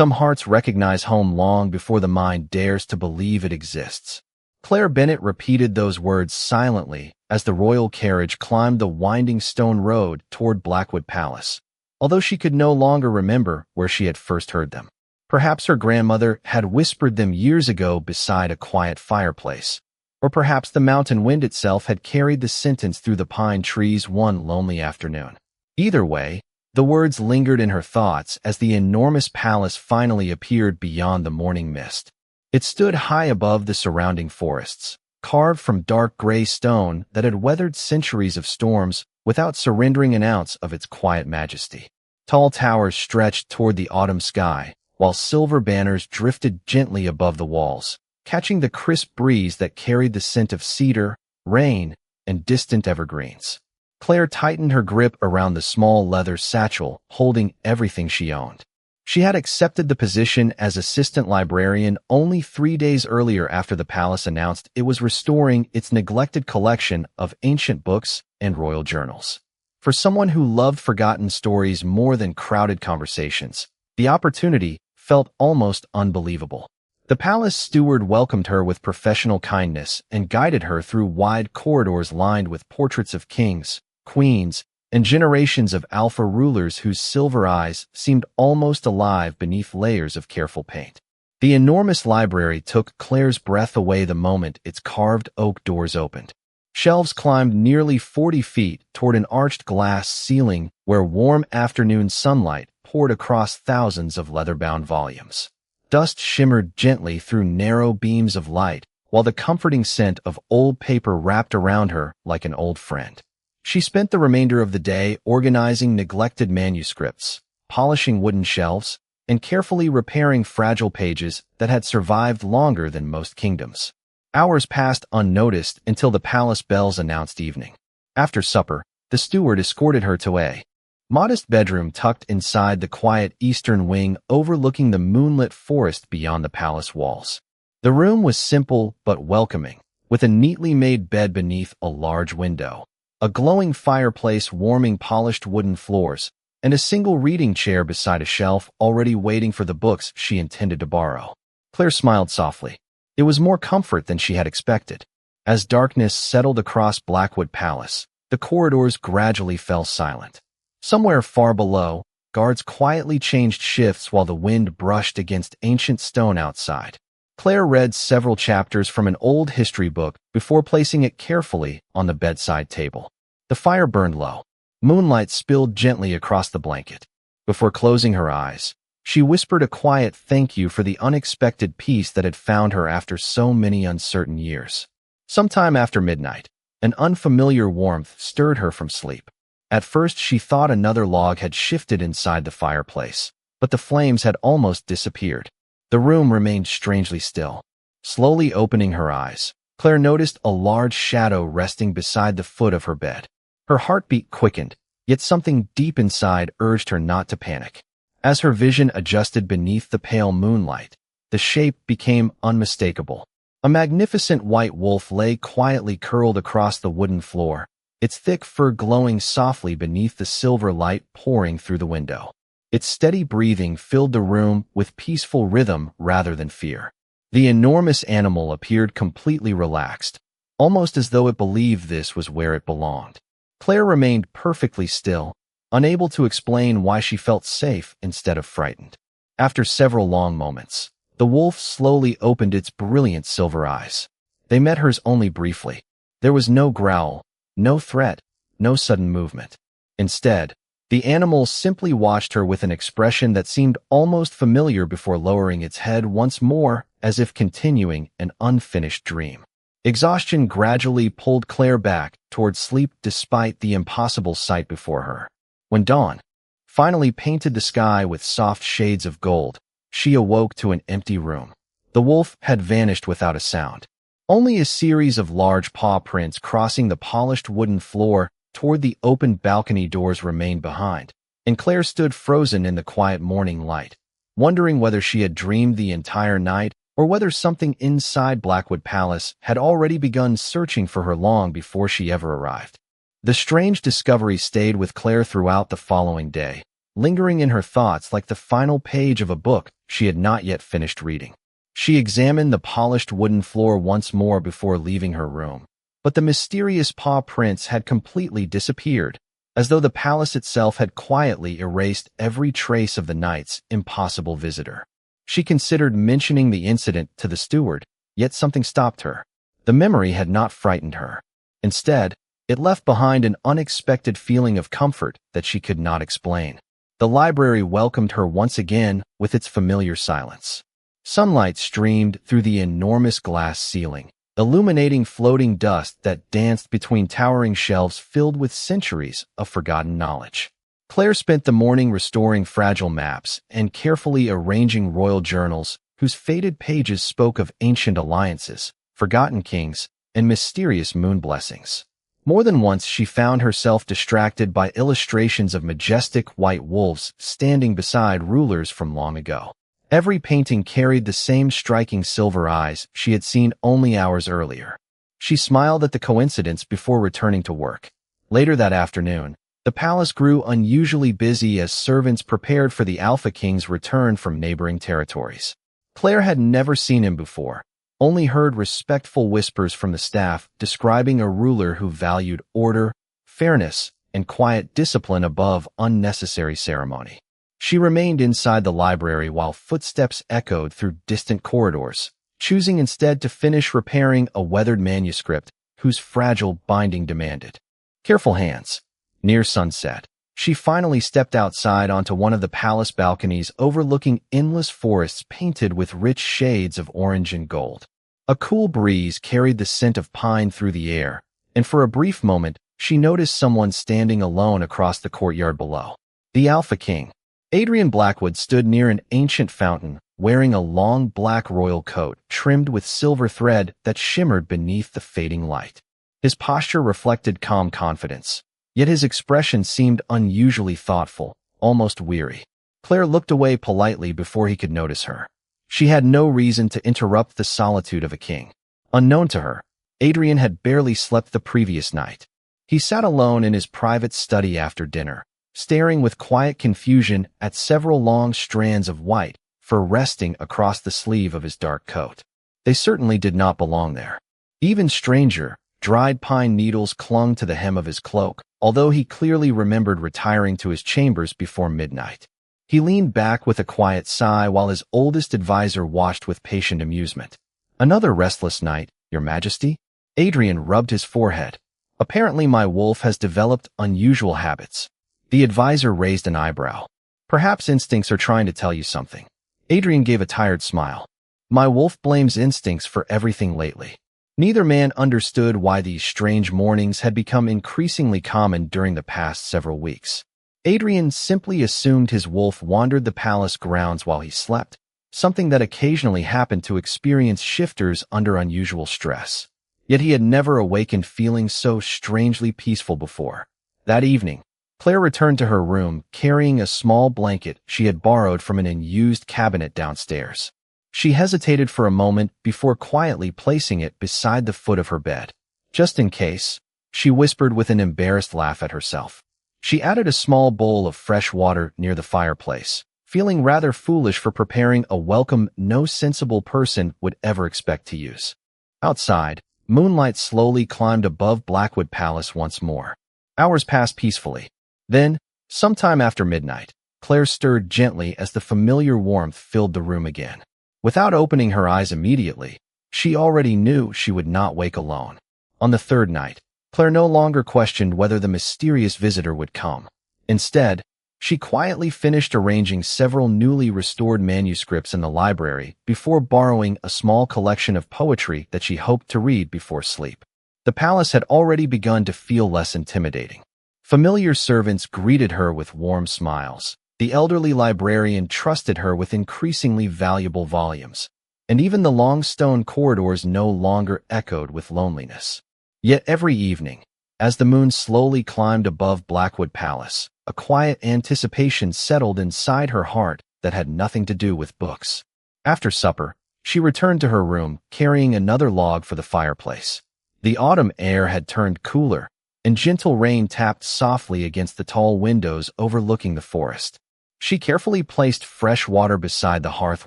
Some hearts recognize home long before the mind dares to believe it exists. Claire Bennett repeated those words silently as the royal carriage climbed the winding stone road toward Blackwood Palace, although she could no longer remember where she had first heard them. Perhaps her grandmother had whispered them years ago beside a quiet fireplace, or perhaps the mountain wind itself had carried the sentence through the pine trees one lonely afternoon. Either way, the words lingered in her thoughts as the enormous palace finally appeared beyond the morning mist. It stood high above the surrounding forests, carved from dark gray stone that had weathered centuries of storms without surrendering an ounce of its quiet majesty. Tall towers stretched toward the autumn sky, while silver banners drifted gently above the walls, catching the crisp breeze that carried the scent of cedar, rain, and distant evergreens. Claire tightened her grip around the small leather satchel, holding everything she owned. She had accepted the position as assistant librarian only 3 days earlier after the palace announced it was restoring its neglected collection of ancient books and royal journals. For someone who loved forgotten stories more than crowded conversations, the opportunity felt almost unbelievable. The palace steward welcomed her with professional kindness and guided her through wide corridors lined with portraits of kings, queens, and generations of alpha rulers whose silver eyes seemed almost alive beneath layers of careful paint. The enormous library took Claire's breath away the moment its carved oak doors opened. Shelves climbed nearly 40 feet toward an arched glass ceiling where warm afternoon sunlight poured across thousands of leather-bound volumes. Dust shimmered gently through narrow beams of light, while the comforting scent of old paper wrapped around her like an old friend. She spent the remainder of the day organizing neglected manuscripts, polishing wooden shelves, and carefully repairing fragile pages that had survived longer than most kingdoms. Hours passed unnoticed until the palace bells announced evening. After supper, the steward escorted her to a modest bedroom tucked inside the quiet eastern wing overlooking the moonlit forest beyond the palace walls. The room was simple but welcoming, with a neatly made bed beneath a large window, a glowing fireplace warming polished wooden floors, and a single reading chair beside a shelf already waiting for the books she intended to borrow. Claire smiled softly. It was more comfort than she had expected. As darkness settled across Blackwood Palace, the corridors gradually fell silent. Somewhere far below, guards quietly changed shifts while the wind brushed against ancient stone outside. Claire read several chapters from an old history book before placing it carefully on the bedside table. The fire burned low. Moonlight spilled gently across the blanket. Before closing her eyes, she whispered a quiet thank you for the unexpected peace that had found her after so many uncertain years. Sometime after midnight, an unfamiliar warmth stirred her from sleep. At first she thought another log had shifted inside the fireplace, but the flames had almost disappeared. The room remained strangely still. Slowly opening her eyes, Claire noticed a large shadow resting beside the foot of her bed. Her heartbeat quickened, yet something deep inside urged her not to panic. As her vision adjusted beneath the pale moonlight, the shape became unmistakable. A magnificent white wolf lay quietly curled across the wooden floor, its thick fur glowing softly beneath the silver light pouring through the window. Its steady breathing filled the room with peaceful rhythm rather than fear. The enormous animal appeared completely relaxed, almost as though it believed this was where it belonged. Claire remained perfectly still, unable to explain why she felt safe instead of frightened. After several long moments, the wolf slowly opened its brilliant silver eyes. They met hers only briefly. There was no growl, no threat, no sudden movement. Instead, the animal simply watched her with an expression that seemed almost familiar before lowering its head once more, as if continuing an unfinished dream. Exhaustion gradually pulled Claire back toward sleep despite the impossible sight before her. When dawn finally painted the sky with soft shades of gold, she awoke to an empty room. The wolf had vanished without a sound. Only a series of large paw prints crossing the polished wooden floor toward the open balcony doors remained behind, and Claire stood frozen in the quiet morning light, wondering whether she had dreamed the entire night or whether something inside Blackwood Palace had already begun searching for her long before she ever arrived. The strange discovery stayed with Claire throughout the following day, lingering in her thoughts like the final page of a book she had not yet finished reading. She examined the polished wooden floor once more before leaving her room, but the mysterious paw prints had completely disappeared, as though the palace itself had quietly erased every trace of the night's impossible visitor. She considered mentioning the incident to the steward, yet something stopped her. The memory had not frightened her. Instead, it left behind an unexpected feeling of comfort that she could not explain. The library welcomed her once again with its familiar silence. Sunlight streamed through the enormous glass ceiling, illuminating floating dust that danced between towering shelves filled with centuries of forgotten knowledge. Claire spent the morning restoring fragile maps and carefully arranging royal journals whose faded pages spoke of ancient alliances, forgotten kings, and mysterious moon blessings. More than once she found herself distracted by illustrations of majestic white wolves standing beside rulers from long ago. Every painting carried the same striking silver eyes she had seen only hours earlier. She smiled at the coincidence before returning to work. Later that afternoon, the palace grew unusually busy as servants prepared for the Alpha King's return from neighboring territories. Claire had never seen him before, only heard respectful whispers from the staff describing a ruler who valued order, fairness, and quiet discipline above unnecessary ceremony. She remained inside the library while footsteps echoed through distant corridors, choosing instead to finish repairing a weathered manuscript whose fragile binding demanded careful hands. Near sunset, she finally stepped outside onto one of the palace balconies overlooking endless forests painted with rich shades of orange and gold. A cool breeze carried the scent of pine through the air, and for a brief moment, she noticed someone standing alone across the courtyard below. The Alpha King. Adrian Blackwood stood near an ancient fountain, wearing a long black royal coat trimmed with silver thread that shimmered beneath the fading light. His posture reflected calm confidence, yet his expression seemed unusually thoughtful, almost weary. Claire looked away politely before he could notice her. She had no reason to interrupt the solitude of a king. Unknown to her, Adrian had barely slept the previous night. He sat alone in his private study after dinner, staring with quiet confusion at several long strands of white fur resting across the sleeve of his dark coat. They certainly did not belong there. Even stranger, dried pine needles clung to the hem of his cloak, although he clearly remembered retiring to his chambers before midnight. He leaned back with a quiet sigh while his oldest advisor watched with patient amusement. "Another restless night, Your Majesty?" Adrian rubbed his forehead. "Apparently my wolf has developed unusual habits." The advisor raised an eyebrow. "Perhaps instincts are trying to tell you something." Adrian gave a tired smile. "My wolf blames instincts for everything lately." Neither man understood why these strange mornings had become increasingly common during the past several weeks. Adrian simply assumed his wolf wandered the palace grounds while he slept, something that occasionally happened to experienced shifters under unusual stress. Yet he had never awakened feeling so strangely peaceful before. That evening, Claire returned to her room carrying a small blanket she had borrowed from an unused cabinet downstairs. She hesitated for a moment before quietly placing it beside the foot of her bed. "Just in case," she whispered with an embarrassed laugh at herself. She added a small bowl of fresh water near the fireplace, feeling rather foolish for preparing a welcome no sensible person would ever expect to use. Outside, moonlight slowly climbed above Blackwood Palace once more. Hours passed peacefully. Then, sometime after midnight, Claire stirred gently as the familiar warmth filled the room again. Without opening her eyes immediately, she already knew she would not wake alone. On the third night, Claire no longer questioned whether the mysterious visitor would come. Instead, she quietly finished arranging several newly restored manuscripts in the library before borrowing a small collection of poetry that she hoped to read before sleep. The palace had already begun to feel less intimidating. Familiar servants greeted her with warm smiles. The elderly librarian trusted her with increasingly valuable volumes, and even the long stone corridors no longer echoed with loneliness. Yet every evening, as the moon slowly climbed above Blackwood Palace, a quiet anticipation settled inside her heart that had nothing to do with books. After supper, she returned to her room, carrying another log for the fireplace. The autumn air had turned cooler, and gentle rain tapped softly against the tall windows overlooking the forest. She carefully placed fresh water beside the hearth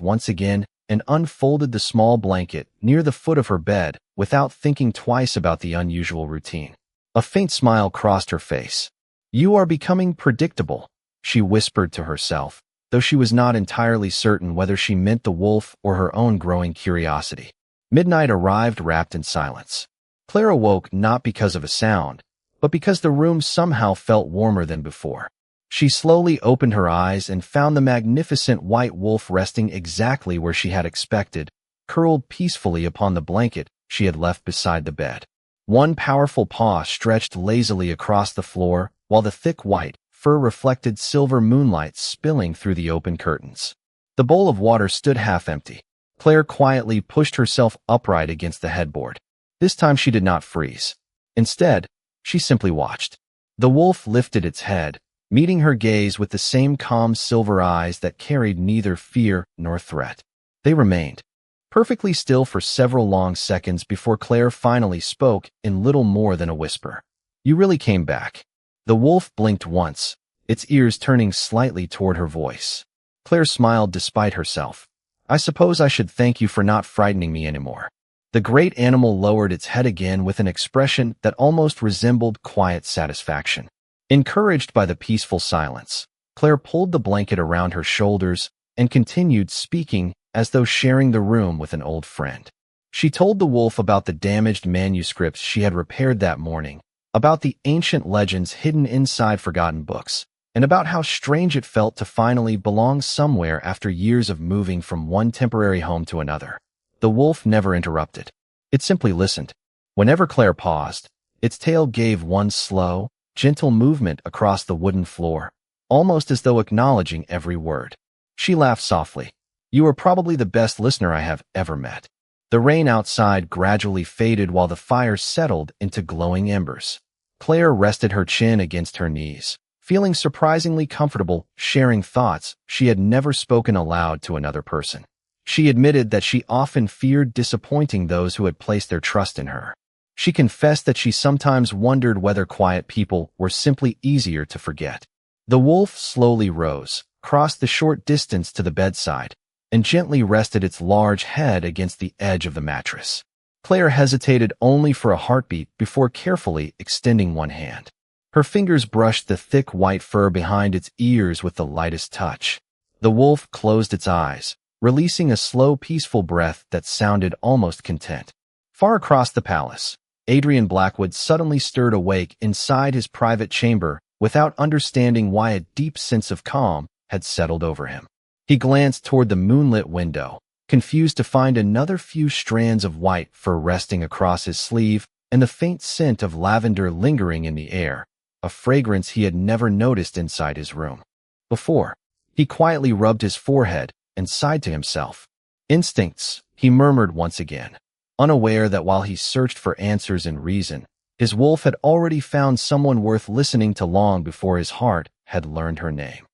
once again and unfolded the small blanket near the foot of her bed without thinking twice about the unusual routine. A faint smile crossed her face. "You are becoming predictable," she whispered to herself, though she was not entirely certain whether she meant the wolf or her own growing curiosity. Midnight arrived wrapped in silence. Claire awoke not because of a sound, but because the room somehow felt warmer than before. She slowly opened her eyes and found the magnificent white wolf resting exactly where she had expected, curled peacefully upon the blanket she had left beside the bed. One powerful paw stretched lazily across the floor, while the thick white fur reflected silver moonlight spilling through the open curtains. The bowl of water stood half empty. Claire quietly pushed herself upright against the headboard. This time she did not freeze. Instead, she simply watched. The wolf lifted its head, meeting her gaze with the same calm silver eyes that carried neither fear nor threat. They remained perfectly still for several long seconds before Claire finally spoke in little more than a whisper. "You really came back." The wolf blinked once, its ears turning slightly toward her voice. Claire smiled despite herself. "I suppose I should thank you for not frightening me anymore." The great animal lowered its head again with an expression that almost resembled quiet satisfaction. Encouraged by the peaceful silence, Claire pulled the blanket around her shoulders and continued speaking as though sharing the room with an old friend. She told the wolf about the damaged manuscripts she had repaired that morning, about the ancient legends hidden inside forgotten books, and about how strange it felt to finally belong somewhere after years of moving from one temporary home to another. The wolf never interrupted. It simply listened. Whenever Claire paused, its tail gave one slow, gentle movement across the wooden floor, almost as though acknowledging every word. She laughed softly. "You are probably the best listener I have ever met." The rain outside gradually faded while the fire settled into glowing embers. Claire rested her chin against her knees, feeling surprisingly comfortable sharing thoughts she had never spoken aloud to another person. She admitted that she often feared disappointing those who had placed their trust in her. She confessed that she sometimes wondered whether quiet people were simply easier to forget. The wolf slowly rose, crossed the short distance to the bedside, and gently rested its large head against the edge of the mattress. Claire hesitated only for a heartbeat before carefully extending one hand. Her fingers brushed the thick white fur behind its ears with the lightest touch. The wolf closed its eyes, releasing a slow, peaceful breath that sounded almost content. Far across the palace, Adrian Blackwood suddenly stirred awake inside his private chamber without understanding why a deep sense of calm had settled over him. He glanced toward the moonlit window, confused to find another few strands of white fur resting across his sleeve and the faint scent of lavender lingering in the air, a fragrance he had never noticed inside his room before. He quietly rubbed his forehead and sighed to himself. "Instincts," he murmured once again, unaware that while he searched for answers and reason, his wolf had already found someone worth listening to long before his heart had learned her name.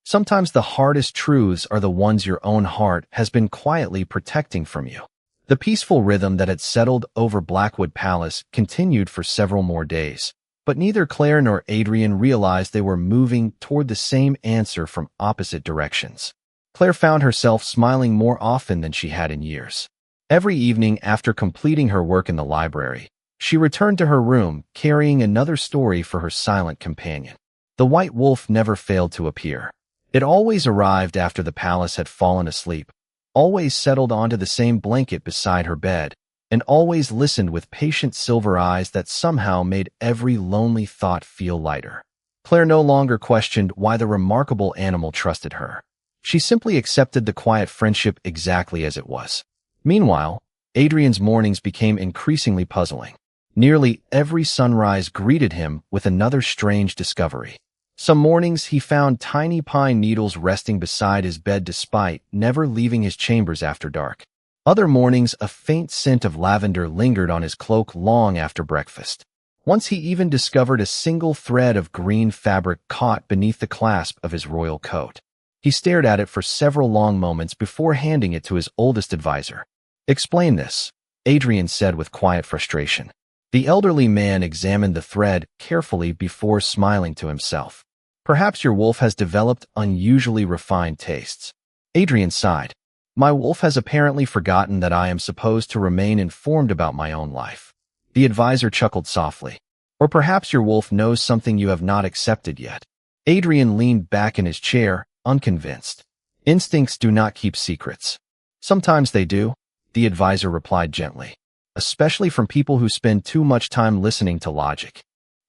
Sometimes the hardest truths are the ones your own heart has been quietly protecting from you. The peaceful rhythm that had settled over Blackwood Palace continued for several more days, but neither Claire nor Adrian realized they were moving toward the same answer from opposite directions. Claire found herself smiling more often than she had in years. Every evening after completing her work in the library, she returned to her room carrying another story for her silent companion. The white wolf never failed to appear. It always arrived after the palace had fallen asleep, always settled onto the same blanket beside her bed, and always listened with patient silver eyes that somehow made every lonely thought feel lighter. Claire no longer questioned why the remarkable animal trusted her. She simply accepted the quiet friendship exactly as it was. Meanwhile, Adrian's mornings became increasingly puzzling. Nearly every sunrise greeted him with another strange discovery. Some mornings he found tiny pine needles resting beside his bed despite never leaving his chambers after dark. Other mornings a faint scent of lavender lingered on his cloak long after breakfast. Once he even discovered a single thread of green fabric caught beneath the clasp of his royal coat. He stared at it for several long moments before handing it to his oldest advisor. "Explain this," Adrian said with quiet frustration. The elderly man examined the thread carefully before smiling to himself. Perhaps your wolf has developed unusually refined tastes. Adrian sighed. My wolf has apparently forgotten that I am supposed to remain informed about my own life. The advisor chuckled softly. Or perhaps your wolf knows something you have not accepted yet. Adrian leaned back in his chair, unconvinced. Instincts do not keep secrets. Sometimes they do, the advisor replied gently, especially from people who spend too much time listening to logic.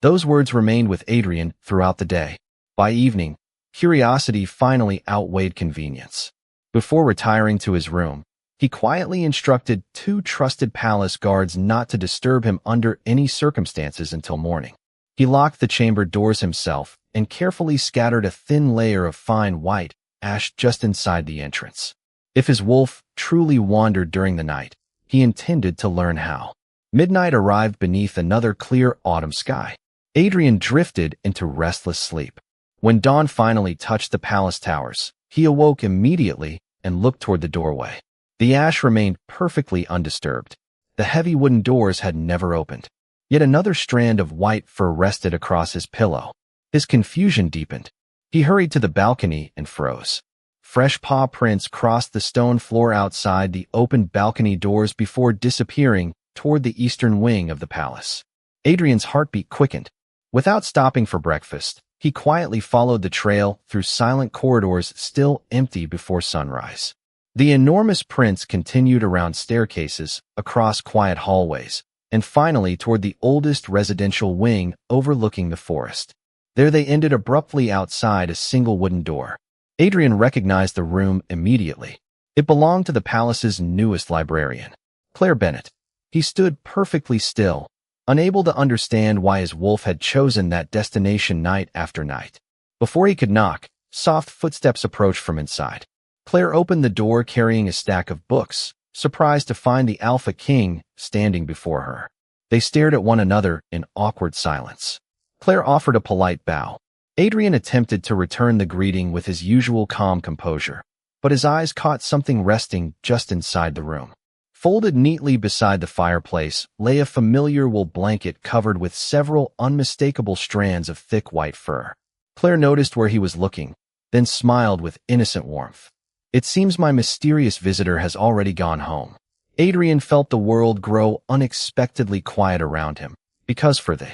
Those words remained with Adrian throughout the day. By evening, curiosity finally outweighed convenience. Before retiring to his room, he quietly instructed 2 trusted palace guards not to disturb him under any circumstances until morning. He locked the chamber doors himself and carefully scattered a thin layer of fine white ash just inside the entrance. If his wolf truly wandered during the night, he intended to learn how. Midnight arrived beneath another clear autumn sky. Adrian drifted into restless sleep. When dawn finally touched the palace towers, he awoke immediately and looked toward the doorway. The ash remained perfectly undisturbed. The heavy wooden doors had never opened. Yet another strand of white fur rested across his pillow. His confusion deepened. He hurried to the balcony and froze. Fresh paw prints crossed the stone floor outside the open balcony doors before disappearing toward the eastern wing of the palace. Adrian's heartbeat quickened. Without stopping for breakfast, he quietly followed the trail through silent corridors still empty before sunrise. The enormous prints continued around staircases, across quiet hallways, and finally toward the oldest residential wing overlooking the forest. There they ended abruptly outside a single wooden door. Adrian recognized the room immediately. It belonged to the palace's newest librarian, Claire Bennett. He stood perfectly still, unable to understand why his wolf had chosen that destination night after night. Before he could knock, soft footsteps approached from inside. Claire opened the door carrying a stack of books, surprised to find the Alpha King standing before her. They stared at one another in awkward silence. Claire offered a polite bow. Adrian attempted to return the greeting with his usual calm composure, but his eyes caught something resting just inside the room. Folded neatly beside the fireplace lay a familiar wool blanket covered with several unmistakable strands of thick white fur. Claire noticed where he was looking, then smiled with innocent warmth. It seems my mysterious visitor has already gone home. Adrian felt the world grow unexpectedly quiet around him, because for the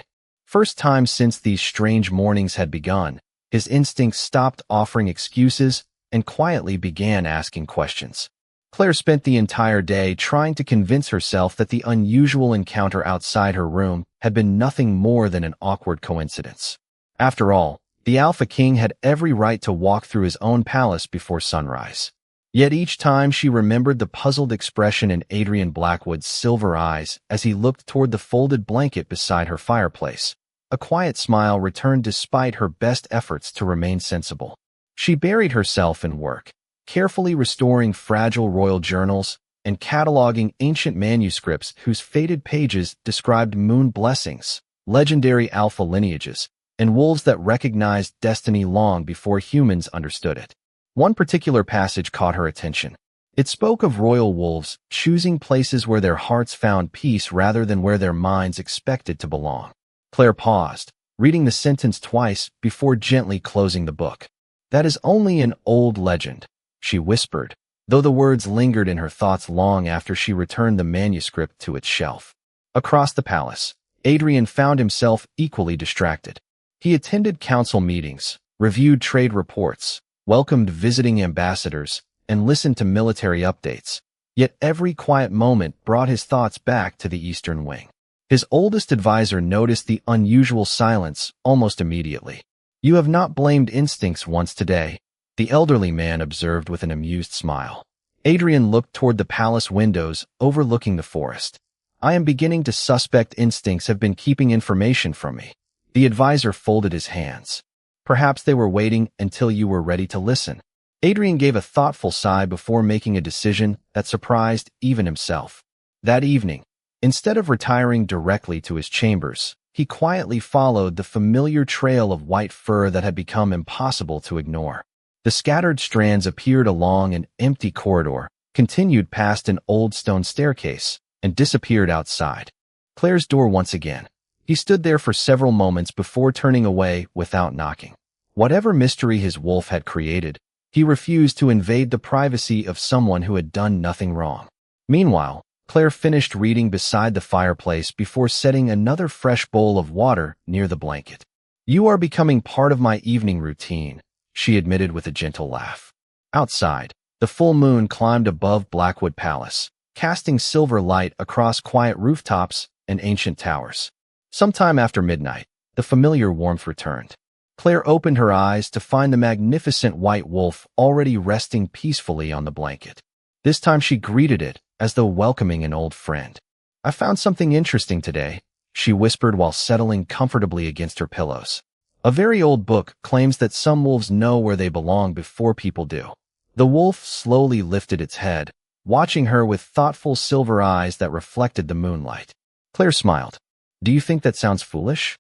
first time since these strange mornings had begun, his instincts stopped offering excuses and quietly began asking questions. Claire spent the entire day trying to convince herself that the unusual encounter outside her room had been nothing more than an awkward coincidence. After all, the Alpha King had every right to walk through his own palace before sunrise. Yet each time she remembered the puzzled expression in Adrian Blackwood's silver eyes as he looked toward the folded blanket beside her fireplace, a quiet smile returned despite her best efforts to remain sensible. She buried herself in work, carefully restoring fragile royal journals and cataloging ancient manuscripts whose faded pages described moon blessings, legendary alpha lineages, and wolves that recognized destiny long before humans understood it. One particular passage caught her attention. It spoke of royal wolves choosing places where their hearts found peace rather than where their minds expected to belong. Claire paused, reading the sentence twice before gently closing the book. That is only an old legend, she whispered, though the words lingered in her thoughts long after she returned the manuscript to its shelf. Across the palace, Adrian found himself equally distracted. He attended council meetings, reviewed trade reports, welcomed visiting ambassadors, and listened to military updates. Yet every quiet moment brought his thoughts back to the Eastern Wing. His oldest advisor noticed the unusual silence almost immediately. You have not blamed instincts once today, the elderly man observed with an amused smile. Adrian looked toward the palace windows overlooking the forest. I am beginning to suspect instincts have been keeping information from me. The advisor folded his hands. Perhaps they were waiting until you were ready to listen. Adrian gave a thoughtful sigh before making a decision that surprised even himself. That evening, instead of retiring directly to his chambers, he quietly followed the familiar trail of white fur that had become impossible to ignore. The scattered strands appeared along an empty corridor, continued past an old stone staircase, and disappeared outside Claire's door once again. He stood there for several moments before turning away without knocking. Whatever mystery his wolf had created, he refused to invade the privacy of someone who had done nothing wrong. Meanwhile, Claire finished reading beside the fireplace before setting another fresh bowl of water near the blanket. "You are becoming part of my evening routine," she admitted with a gentle laugh. Outside, the full moon climbed above Blackwood Palace, casting silver light across quiet rooftops and ancient towers. Sometime after midnight, the familiar warmth returned. Claire opened her eyes to find the magnificent white wolf already resting peacefully on the blanket. This time she greeted it as though welcoming an old friend. "I found something interesting today," she whispered while settling comfortably against her pillows. "A very old book claims that some wolves know where they belong before people do." The wolf slowly lifted its head, watching her with thoughtful silver eyes that reflected the moonlight. Claire smiled. "Do you think that sounds foolish?"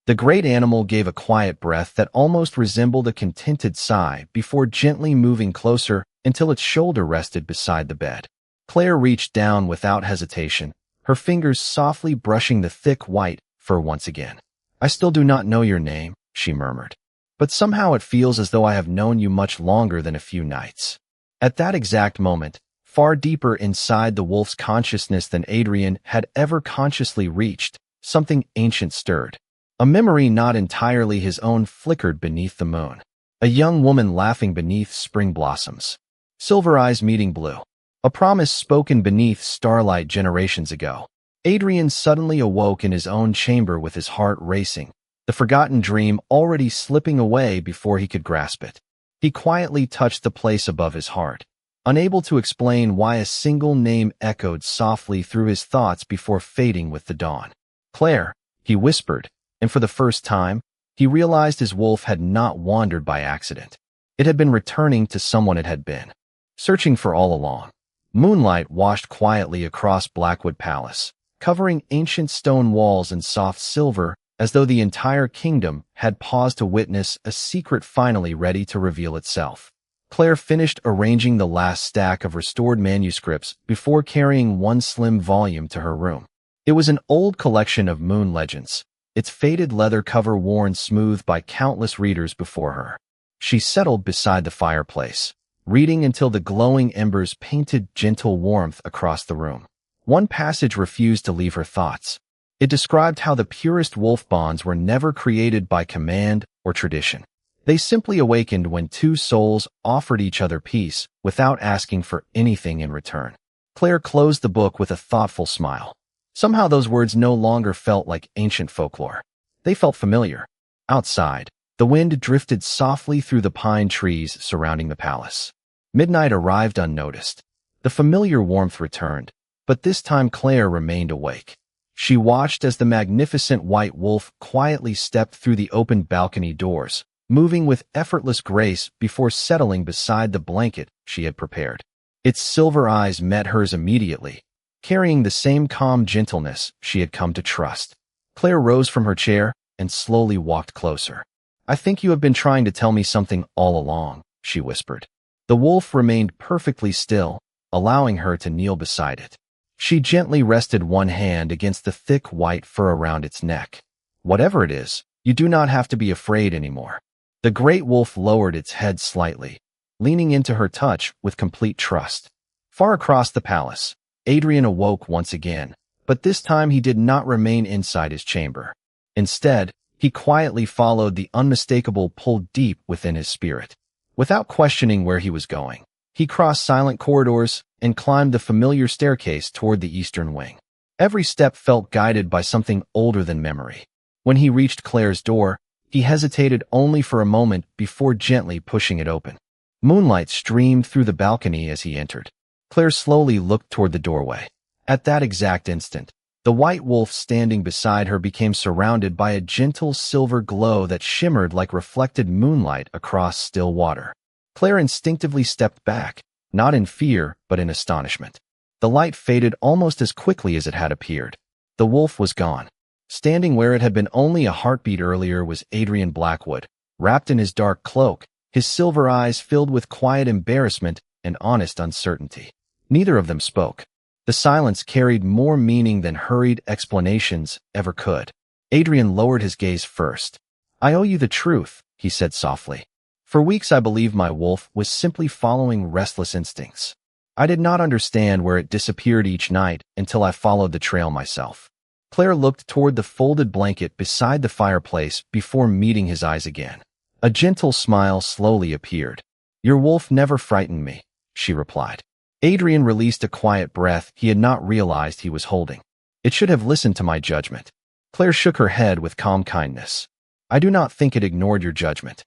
The great animal gave a quiet breath that almost resembled a contented sigh before gently moving closer until its shoulder rested beside the bed. Claire reached down without hesitation, her fingers softly brushing the thick white fur once again. "I still do not know your name," she murmured, "but somehow it feels as though I have known you much longer than a few nights." At that exact moment, far deeper inside the wolf's consciousness than Adrian had ever consciously reached, something ancient stirred. A memory not entirely his own flickered beneath the moon. A young woman laughing beneath spring blossoms. Silver eyes meeting blue. A promise spoken beneath starlight generations ago. Adrian suddenly awoke in his own chamber with his heart racing, the forgotten dream already slipping away before he could grasp it. He quietly touched the place above his heart, unable to explain why a single name echoed softly through his thoughts before fading with the dawn. "Claire," he whispered, and for the first time, he realized his wolf had not wandered by accident. It had been returning to someone it had been searching for all along. Moonlight washed quietly across Blackwood Palace, covering ancient stone walls in soft silver as though the entire kingdom had paused to witness a secret finally ready to reveal itself. Claire finished arranging the last stack of restored manuscripts before carrying one slim volume to her room. It was an old collection of moon legends, its faded leather cover worn smooth by countless readers before her. She settled beside the fireplace, reading until the glowing embers painted gentle warmth across the room. One passage refused to leave her thoughts. It described how the purest wolf bonds were never created by command or tradition. They simply awakened when two souls offered each other peace without asking for anything in return. Claire closed the book with a thoughtful smile. Somehow those words no longer felt like ancient folklore. They felt familiar. Outside, the wind drifted softly through the pine trees surrounding the palace. Midnight arrived unnoticed. The familiar warmth returned, but this time Claire remained awake. She watched as the magnificent white wolf quietly stepped through the open balcony doors, moving with effortless grace before settling beside the blanket she had prepared. Its silver eyes met hers immediately, carrying the same calm gentleness she had come to trust. Claire rose from her chair and slowly walked closer. "I think you have been trying to tell me something all along," she whispered. The wolf remained perfectly still, allowing her to kneel beside it. She gently rested one hand against the thick white fur around its neck. "Whatever it is, you do not have to be afraid anymore." The great wolf lowered its head slightly, leaning into her touch with complete trust. Far across the palace, Adrian awoke once again, but this time he did not remain inside his chamber. Instead, he quietly followed the unmistakable pull deep within his spirit. Without questioning where he was going, he crossed silent corridors and climbed the familiar staircase toward the eastern wing. Every step felt guided by something older than memory. When he reached Claire's door, he hesitated only for a moment before gently pushing it open. Moonlight streamed through the balcony as he entered. Claire slowly looked toward the doorway. At that exact instant, the white wolf standing beside her became surrounded by a gentle silver glow that shimmered like reflected moonlight across still water. Claire instinctively stepped back, not in fear but in astonishment. The light faded almost as quickly as it had appeared. The wolf was gone. Standing where it had been only a heartbeat earlier was Adrian Blackwood, wrapped in his dark cloak, his silver eyes filled with quiet embarrassment and honest uncertainty. Neither of them spoke. The silence carried more meaning than hurried explanations ever could. Adrian lowered his gaze first. "I owe you the truth," he said softly. "For weeks I believed my wolf was simply following restless instincts. I did not understand where it disappeared each night until I followed the trail myself." Claire looked toward the folded blanket beside the fireplace before meeting his eyes again. A gentle smile slowly appeared. "Your wolf never frightened me," she replied. Adrian released a quiet breath he had not realized he was holding. "It should have listened to my judgment." Claire shook her head with calm kindness. "I do not think it ignored your judgment."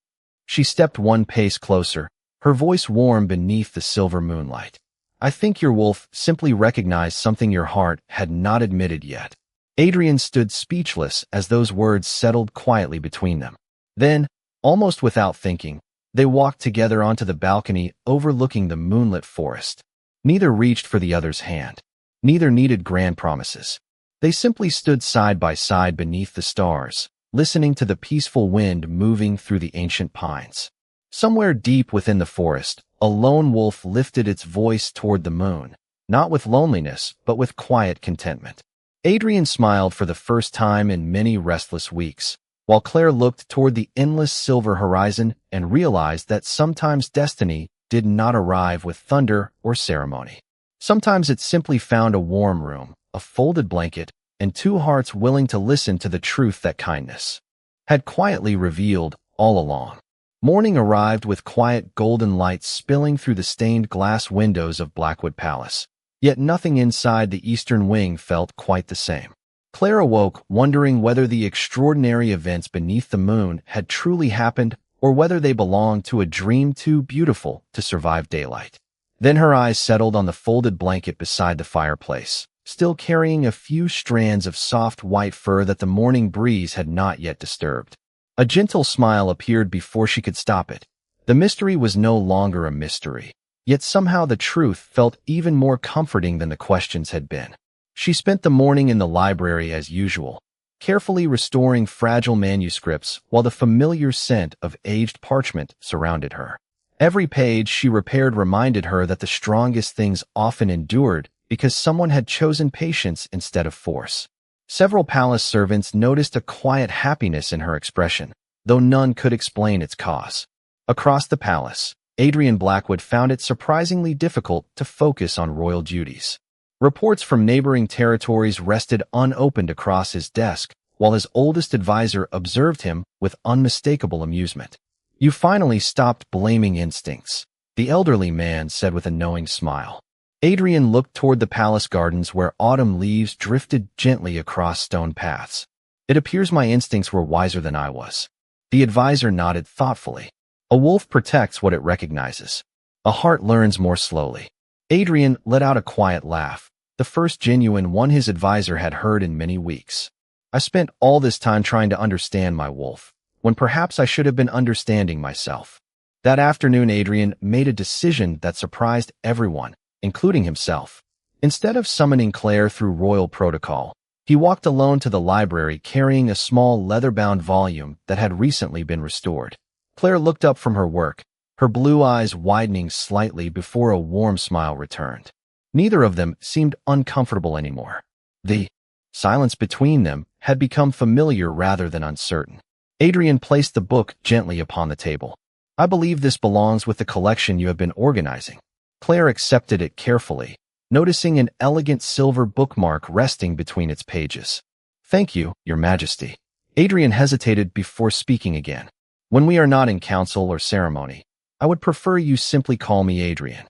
She stepped one pace closer, her voice warm beneath the silver moonlight. "I think your wolf simply recognized something your heart had not admitted yet." Adrian stood speechless as those words settled quietly between them. Then, almost without thinking, they walked together onto the balcony overlooking the moonlit forest. Neither reached for the other's hand. Neither needed grand promises. They simply stood side by side beneath the stars, listening to the peaceful wind moving through the ancient pines. Somewhere deep within the forest, a lone wolf lifted its voice toward the moon, not with loneliness, but with quiet contentment. Adrian smiled for the first time in many restless weeks, while Claire looked toward the endless silver horizon and realized that sometimes destiny did not arrive with thunder or ceremony. Sometimes it simply found a warm room, a folded blanket, and two hearts willing to listen to the truth that kindness had quietly revealed all along. Morning arrived with quiet golden light spilling through the stained glass windows of Blackwood Palace. Yet nothing inside the eastern wing felt quite the same. Claire awoke, wondering whether the extraordinary events beneath the moon had truly happened or whether they belonged to a dream too beautiful to survive daylight. Then her eyes settled on the folded blanket beside the fireplace, still carrying a few strands of soft white fur that the morning breeze had not yet disturbed. A gentle smile appeared before she could stop it. The mystery was no longer a mystery. Yet somehow the truth felt even more comforting than the questions had been. She spent the morning in the library as usual, carefully restoring fragile manuscripts while the familiar scent of aged parchment surrounded her. Every page she repaired reminded her that the strongest things often endured because someone had chosen patience instead of force. Several palace servants noticed a quiet happiness in her expression, though none could explain its cause. Across the palace, Adrian Blackwood found it surprisingly difficult to focus on royal duties. Reports from neighboring territories rested unopened across his desk, while his oldest advisor observed him with unmistakable amusement. "You finally stopped blaming instincts," the elderly man said with a knowing smile. Adrian looked toward the palace gardens where autumn leaves drifted gently across stone paths. "It appears my instincts were wiser than I was." The advisor nodded thoughtfully. "A wolf protects what it recognizes. A heart learns more slowly." Adrian let out a quiet laugh, the first genuine one his advisor had heard in many weeks. "I spent all this time trying to understand my wolf, when perhaps I should have been understanding myself." That afternoon, Adrian made a decision that surprised everyone, including himself. Instead of summoning Claire through royal protocol, he walked alone to the library carrying a small leather-bound volume that had recently been restored. Claire looked up from her work, her blue eyes widening slightly before a warm smile returned. Neither of them seemed uncomfortable anymore. The silence between them had become familiar rather than uncertain. Adrian placed the book gently upon the table. "I believe this belongs with the collection you have been organizing." Claire accepted it carefully, noticing an elegant silver bookmark resting between its pages. "Thank you, Your Majesty." Adrian hesitated before speaking again. "When we are not in council or ceremony, I would prefer you simply call me Adrian."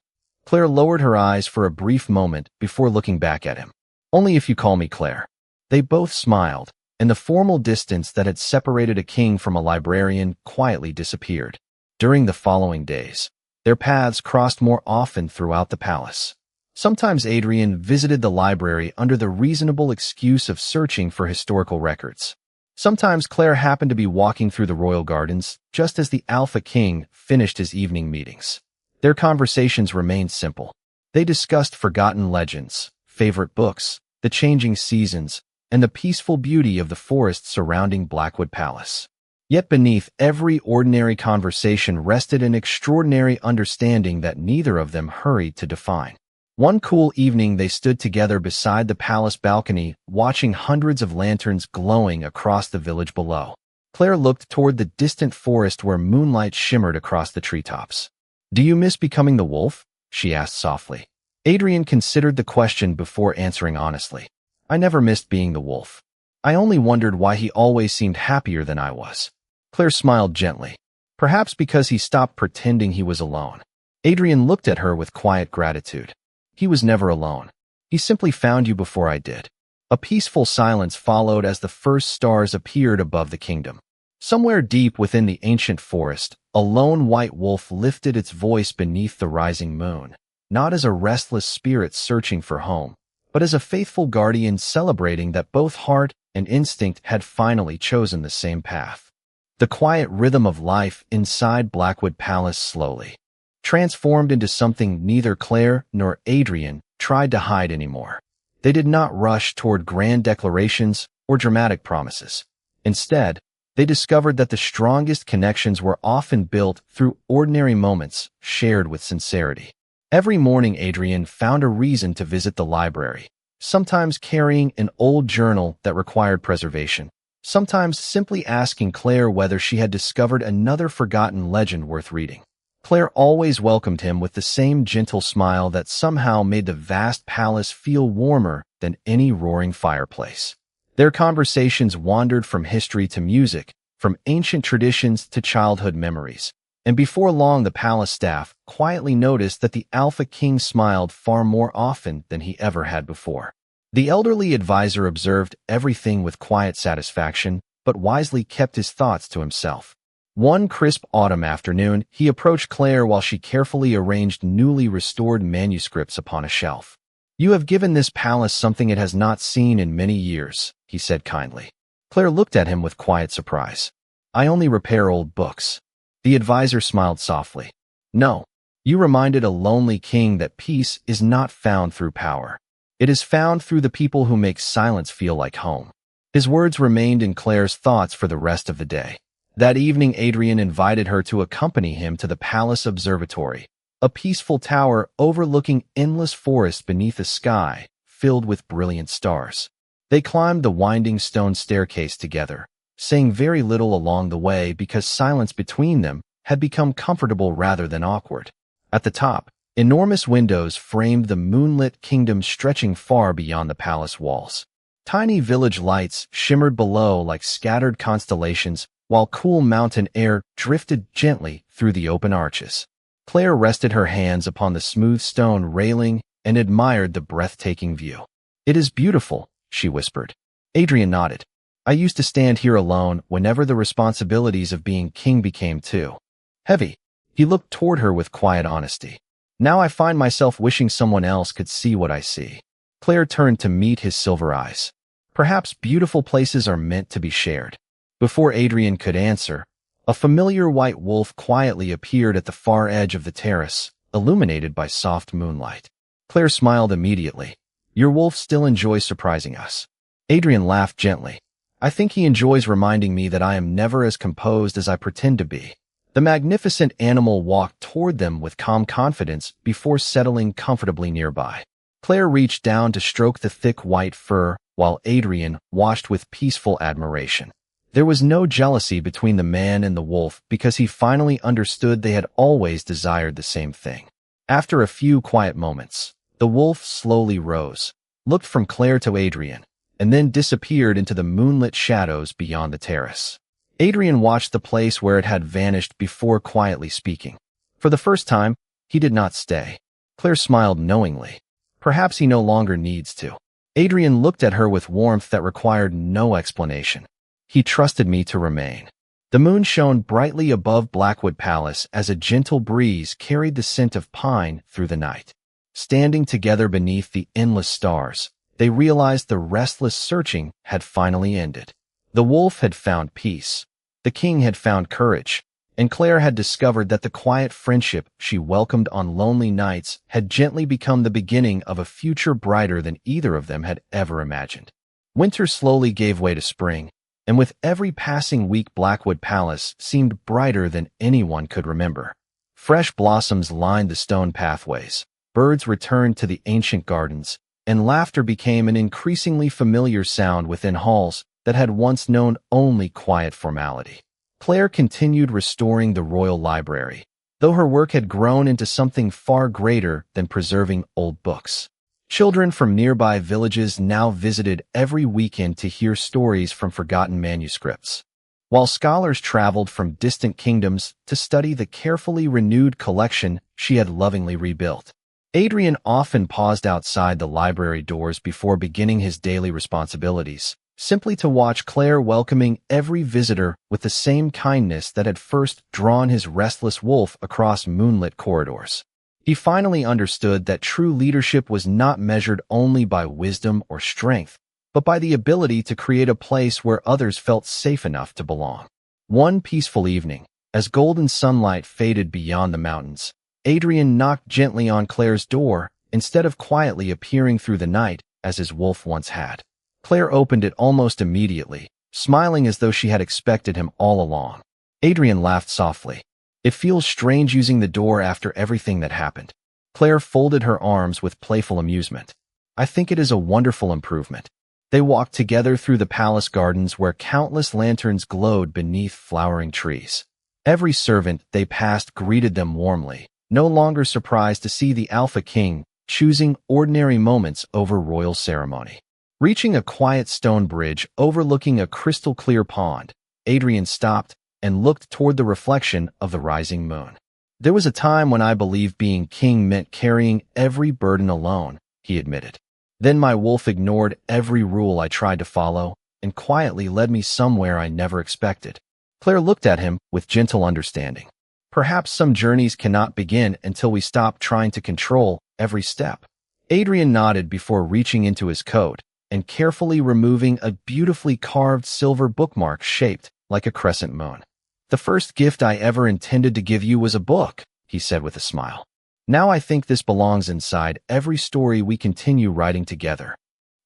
Claire lowered her eyes for a brief moment before looking back at him. "Only if you call me Claire." They both smiled, and the formal distance that had separated a king from a librarian quietly disappeared. During the following days, their paths crossed more often throughout the palace. Sometimes Adrian visited the library under the reasonable excuse of searching for historical records. Sometimes Claire happened to be walking through the royal gardens just as the Alpha King finished his evening meetings. Their conversations remained simple. They discussed forgotten legends, favorite books, the changing seasons, and the peaceful beauty of the forest surrounding Blackwood Palace. Yet beneath every ordinary conversation rested an extraordinary understanding that neither of them hurried to define. One cool evening they stood together beside the palace balcony, watching hundreds of lanterns glowing across the village below. Claire looked toward the distant forest where moonlight shimmered across the treetops. "Do you miss becoming the wolf?" she asked softly. Adrian considered the question before answering honestly. "I never missed being the wolf. I only wondered why he always seemed happier than I was." Claire smiled gently. Perhaps because he stopped pretending he was alone. Adrian looked at her with quiet gratitude. "He was never alone. He simply found you before I did." A peaceful silence followed as the first stars appeared above the kingdom. Somewhere deep within the ancient forest, a lone white wolf lifted its voice beneath the rising moon, not as a restless spirit searching for home, but as a faithful guardian celebrating that both heart and instinct had finally chosen the same path. The quiet rhythm of life inside Blackwood Palace slowly transformed into something neither Claire nor Adrian tried to hide anymore. They did not rush toward grand declarations or dramatic promises. Instead, they discovered that the strongest connections were often built through ordinary moments shared with sincerity. Every morning, Adrian found a reason to visit the library, sometimes carrying an old journal that required preservation, sometimes simply asking Claire whether she had discovered another forgotten legend worth reading. Claire always welcomed him with the same gentle smile that somehow made the vast palace feel warmer than any roaring fireplace. Their conversations wandered from history to music, from ancient traditions to childhood memories. And before long, the palace staff quietly noticed that the Alpha King smiled far more often than he ever had before. The elderly advisor observed everything with quiet satisfaction, but wisely kept his thoughts to himself. One crisp autumn afternoon, he approached Claire while she carefully arranged newly restored manuscripts upon a shelf. "You have given this palace something it has not seen in many years," he said kindly. Claire looked at him with quiet surprise. "I only repair old books." The advisor smiled softly. "No, you reminded a lonely king that peace is not found through power. It is found through the people who make silence feel like home." His words remained in Claire's thoughts for the rest of the day. That evening, Adrian invited her to accompany him to the palace observatory, a peaceful tower overlooking endless forest beneath a sky filled with brilliant stars. They climbed the winding stone staircase together, saying very little along the way because silence between them had become comfortable rather than awkward. At the top, enormous windows framed the moonlit kingdom stretching far beyond the palace walls. Tiny village lights shimmered below like scattered constellations, while cool mountain air drifted gently through the open arches. Claire rested her hands upon the smooth stone railing and admired the breathtaking view. "It is beautiful," she whispered. Adrian nodded. "I used to stand here alone whenever the responsibilities of being king became too heavy." He looked toward her with quiet honesty. "Now I find myself wishing someone else could see what I see." Claire turned to meet his silver eyes. "Perhaps beautiful places are meant to be shared." Before Adrian could answer, a familiar white wolf quietly appeared at the far edge of the terrace, illuminated by soft moonlight. Claire smiled immediately. "Your wolf still enjoys surprising us." Adrian laughed gently. "I think he enjoys reminding me that I am never as composed as I pretend to be." The magnificent animal walked toward them with calm confidence before settling comfortably nearby. Claire reached down to stroke the thick white fur, while Adrian watched with peaceful admiration. There was no jealousy between the man and the wolf because he finally understood they had always desired the same thing. After a few quiet moments, the wolf slowly rose, looked from Claire to Adrian, and then disappeared into the moonlit shadows beyond the terrace. Adrian watched the place where it had vanished before quietly speaking. For the first time, he did not stay. Claire smiled knowingly. Perhaps he no longer needs to. Adrian looked at her with warmth that required no explanation. "He trusted me to remain." The moon shone brightly above Blackwood Palace as a gentle breeze carried the scent of pine through the night. Standing together beneath the endless stars, they realized the restless searching had finally ended. The wolf had found peace. The king had found courage. And Claire had discovered that the quiet friendship she welcomed on lonely nights had gently become the beginning of a future brighter than either of them had ever imagined. Winter slowly gave way to spring, and with every passing week Blackwood Palace seemed brighter than anyone could remember. Fresh blossoms lined the stone pathways, birds returned to the ancient gardens, and laughter became an increasingly familiar sound within halls that had once known only quiet formality. Claire continued restoring the royal library, though her work had grown into something far greater than preserving old books. Children from nearby villages now visited every weekend to hear stories from forgotten manuscripts, while scholars traveled from distant kingdoms to study the carefully renewed collection she had lovingly rebuilt. Adrian often paused outside the library doors before beginning his daily responsibilities, simply to watch Claire welcoming every visitor with the same kindness that had first drawn his restless wolf across moonlit corridors. He finally understood that true leadership was not measured only by wisdom or strength, but by the ability to create a place where others felt safe enough to belong. One peaceful evening, as golden sunlight faded beyond the mountains, Adrian knocked gently on Claire's door instead of quietly appearing through the night as his wolf once had. Claire opened it almost immediately, smiling as though she had expected him all along. Adrian laughed softly. "It feels strange using the door after everything that happened." Claire folded her arms with playful amusement. "I think it is a wonderful improvement." They walked together through the palace gardens where countless lanterns glowed beneath flowering trees. Every servant they passed greeted them warmly, no longer surprised to see the Alpha King choosing ordinary moments over royal ceremony. Reaching a quiet stone bridge overlooking a crystal-clear pond, Adrian stopped and looked toward the reflection of the rising moon. "There was a time when I believed being king meant carrying every burden alone," he admitted. "Then my wolf ignored every rule I tried to follow and quietly led me somewhere I never expected." Claire looked at him with gentle understanding. "Perhaps some journeys cannot begin until we stop trying to control every step." Adrian nodded before reaching into his coat and carefully removing a beautifully carved silver bookmark shaped like a crescent moon. "The first gift I ever intended to give you was a book," he said with a smile. "Now I think this belongs inside every story we continue writing together."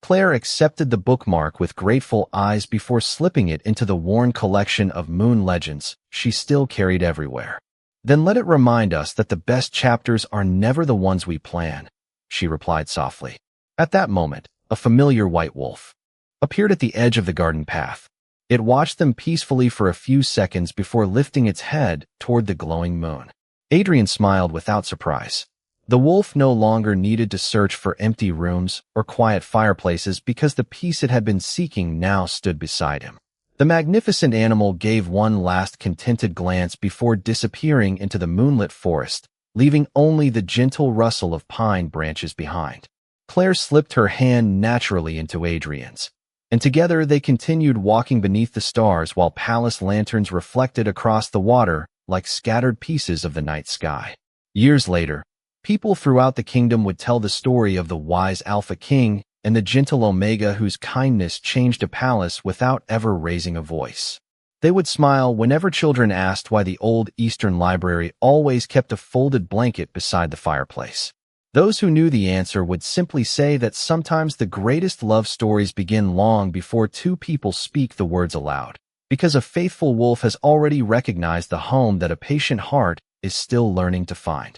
Claire accepted the bookmark with grateful eyes before slipping it into the worn collection of moon legends she still carried everywhere. "Then let it remind us that the best chapters are never the ones we plan," she replied softly. At that moment, a familiar white wolf appeared at the edge of the garden path. It watched them peacefully for a few seconds before lifting its head toward the glowing moon. Adrian smiled without surprise. The wolf no longer needed to search for empty rooms or quiet fireplaces because the peace it had been seeking now stood beside him. The magnificent animal gave one last contented glance before disappearing into the moonlit forest, leaving only the gentle rustle of pine branches behind. Claire slipped her hand naturally into Adrian's, and together they continued walking beneath the stars while palace lanterns reflected across the water like scattered pieces of the night sky. Years later, people throughout the kingdom would tell the story of the wise Alpha King and the gentle Omega whose kindness changed a palace without ever raising a voice. They would smile whenever children asked why the old Eastern library always kept a folded blanket beside the fireplace. Those who knew the answer would simply say that sometimes the greatest love stories begin long before two people speak the words aloud, because a faithful wolf has already recognized the home that a patient heart is still learning to find.